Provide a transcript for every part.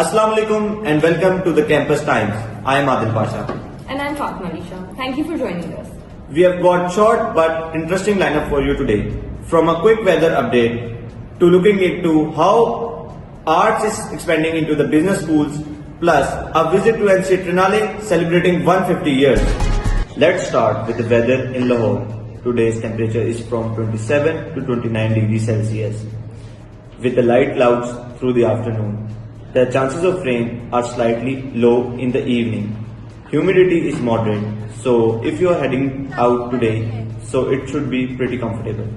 Assalamu alaikum and welcome to the Campus Times. I am Adil Pasha. And I'm Fatma Alisha. Thank you for joining us. We have got short but interesting lineup for you today. From a quick weather update to looking into how arts is expanding into the business schools, plus a visit to NCA Trinale celebrating 150 years. Let's start with the weather in Lahore. Today's temperature is from 27 to 29 degrees Celsius with the light clouds through the afternoon. The chances of rain are slightly low in the evening. Humidity is moderate, so if you are heading out today, so it should be pretty comfortable.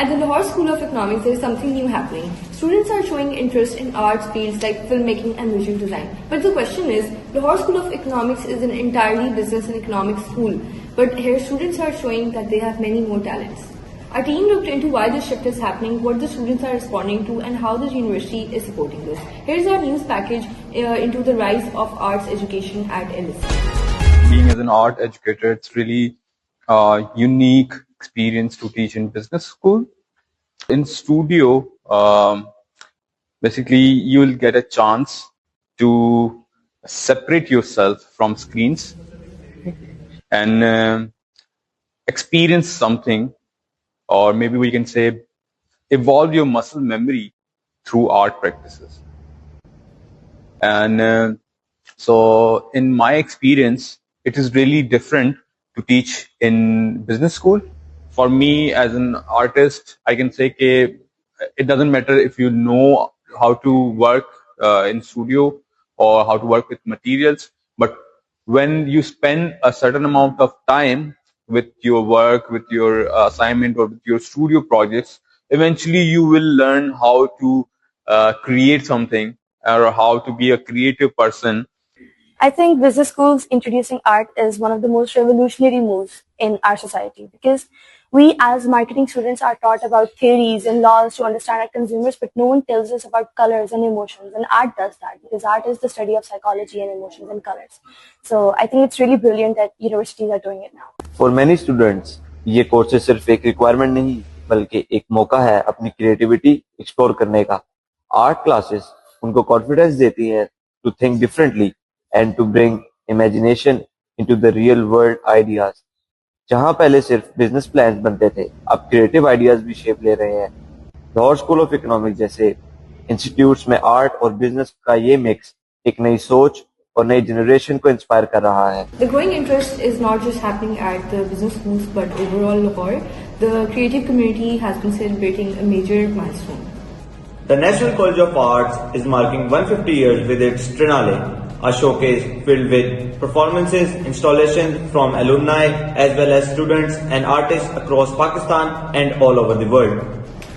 At the Lahore School of Economics, there is something new happening. Students are showing interest in arts fields like filmmaking and visual design. But the question is, Lahore School of Economics is an entirely business and economics school, but here students are showing that they have many more talents. Our team looked into why this shift is happening, what the students are responding to, and how the university is supporting this. Here's our news package into the rise of arts education at LSE. Being as an art educator, it's really a unique experience to teach in business school. In studio, basically you will get a chance to separate yourself from screens and experience something, or maybe we can say evolve your muscle memory through art practices. And so in my experience, it is really different to teach in business school. For me as an artist, I can say that it doesn't matter if you know how to work in studio or how to work with materials, but when you spend a certain amount of time with your work, with your assignment or with your studio projects, eventually you will learn how to create something or how to be a creative person. I think business schools introducing art is one of the most revolutionary moves in our society, because we as marketing students are taught about theories and laws to understand our consumers, but no one tells us about colors and emotions, and art does that, because art is the study of psychology and emotions and colors. So I think it's really brilliant that universities are doing it now. For many students, ये courses सिर्फ एक requirement नहीं बल्कि एक मौका है अपनी creativity explore करने का. Art classes उनको confidence देती हैं to think differently and to bring imagination into the real world ideas. जहां पहले सिर्फ बिजनेस प्लान्स बनते थे, अब क्रिएटिव आइडियाज भी शेप ले रहे हैं. लाहौर स्कूल ऑफ इकोनॉमिक्स जैसे इंस्टीट्यूट्स में आर्ट और बिजनेस का ये मिक्स एक नई सोच और नई जनरेशन को इंस्पायर कर रहा है. The growing interest is not just happening at the business schools, but overall Lahore. The creative community has been celebrating a major milestone. The National College of Arts is marking 150 years with its Trinale, a showcase filled with performances, installations from alumni as well as students and artists across Pakistan and all over the world.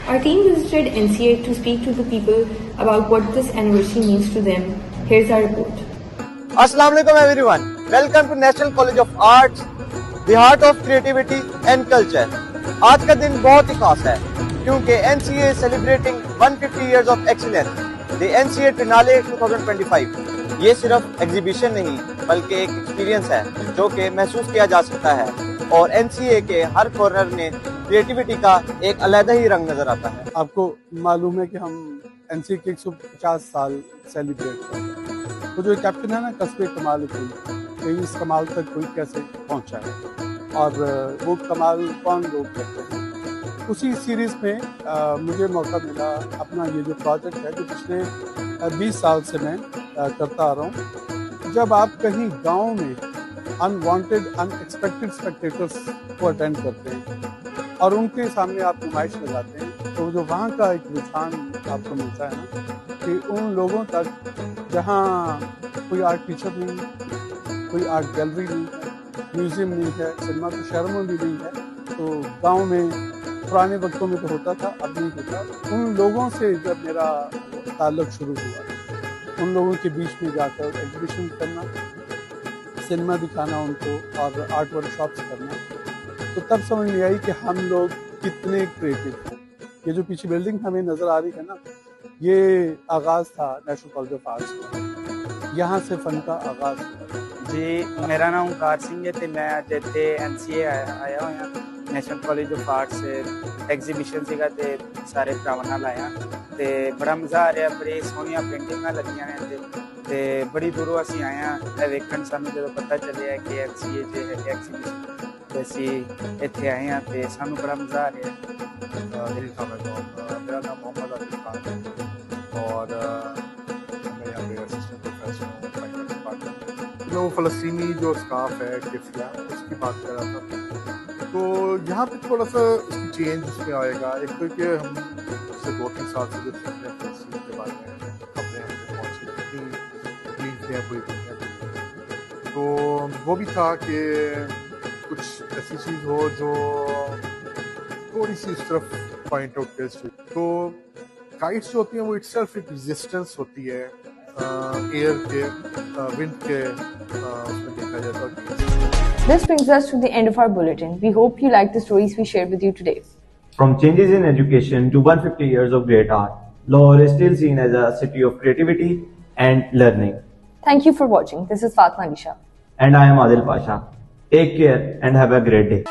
Our team visited NCA to speak to the people about what this anniversary means to them. Here's our report. Assalamu alaikum everyone. Welcome to National College of Arts, the heart of creativity and culture. आज का दिन बहुत ही खास है क्योंकि NCA is celebrating 150 years of excellence. The NCA Trinale 2025. ये सिर्फ exhibition नहीं बल्कि एक एक्सपीरियंस है जो कि महसूस किया जा सकता है, और एनसीए के हर कॉर्नर में क्रिएटिविटी का एक अलग ही रंग नजर आता है. आपको मालूम है कि हम एनसीए के 150 साल सेलिब्रेट कर रहे हैं. तो जो कैप्टन है ना, कस्बे कमाल कोई, कि इस कमाल तक कोई कैसे पहुंचा है और वो कमाल कौन लोग करते हैं. उसी सीरीज में मुझे मौका मिला अपना ये जो प्रोजेक्ट है जो पिछले 20 साल से मैं करता आ रहा हूँ. जब आप कहीं गांव में अनवांटेड अनएक्सपेक्टेड स्पेक्टेटर्स को अटेंड करते हैं और उनके सामने आप नुमाइश लगाते हैं, तो जो वहाँ का एक रुझान आपको मिलता है ना कि उन लोगों तक जहाँ कोई आर्ट टीचर नहीं है, कोई आर्ट गैलरी नहीं है, म्यूजियम नहीं है, सिनेमा के शहरों में भी नहीं है, तो गाँव में पुराने वक्तों में तो होता था, अब नहीं होता. उन लोगों से जब मेरा ताल्लुक शुरू हुआ, उन लोगों के बीच में जाकर एग्जीबिशन करना, सिनेमा दिखाना उनको और आर्ट वर्कशॉप्स करना, तो तब समझ में आई कि हम लोग कितने क्रिएटिव हैं. ये जो पीछे बिल्डिंग हमें नज़र आ रही है ना, ये आगाज़ था नेशनल कॉलेज ऑफ आर्ट्स का. यहाँ से फ़न का आगाज़ हुआ. जी, मेरा नाम ओंकार सिंह है ते मैं अज इत्थे NCA आया होया. National college of arts exhibition ਸੀਗਾ ਤੇ ਸਾਰੇ ਭਰਾਵਾਂ ਨਾਲ ਆਇਆ ਤੇ ਬੜਾ ਮਜ਼ਾ ਆ ਰਿਹਾ, ਬੜੀ ਸੋਹਣੀਆਂ ਪੇਂਟਿੰਗਾਂ ਲੱਗੀਆਂ ਨੇ ਤੇ ਬੜੀ ਦੂਰੋਂ ਅਸੀਂ ਆਏ ਹਾਂ ਇਹ ਵੇਖਣ। ਸਾਨੂੰ ਜਦੋਂ ਪਤਾ ਚੱਲਿਆ ਕਿ NCA 'ਚ ਹੈ ਐਗਜ਼ੀਬਿਸ਼ਨ ਤੇ ਅਸੀਂ ਇੱਥੇ ਆਏ ਹਾਂ ਤੇ ਸਾਨੂੰ ਬੜਾ ਮਜ਼ਾ ਆ ਰਿਹਾ। मेरा नाम मोहम्मद आदिल खान है और मैं यहाँ पे असिस्टेंट प्रोफेसर हूँ फाइनल डिपार्टमेंट। मैं वो फ़लस्तीनी जो स्टाफ है किफिया उसकी बात कर रहा था। तो यहाँ पे थोड़ा सा इसकी चेंज उसमें आएगा। एक तो कि हम पिछले 2-3 साल से जो सीख रहे हैं फ़लस्तीन के बारे में खबरें हमने पहुँची तकलीफ है कोई दुनिया। तो वो भी था कि कुछ ऐसी चीज़ हो जो थोड़ी सी इस तरफ पॉइंट आउट टेस्ट। तो काइट्स जो होती हैं वो इटसेल्फ एक रेजिस्टेंस होती है एयर के विंड के उसमें देखा जाता है। This brings us to the end of our bulletin. We hope you liked the stories we shared with you today. From changes in education to 150 years of great art, Lahore is still seen as a city of creativity and learning. Thank you for watching. This is Fatma Nisha. And I am Adil Pasha. Take care and have a great day.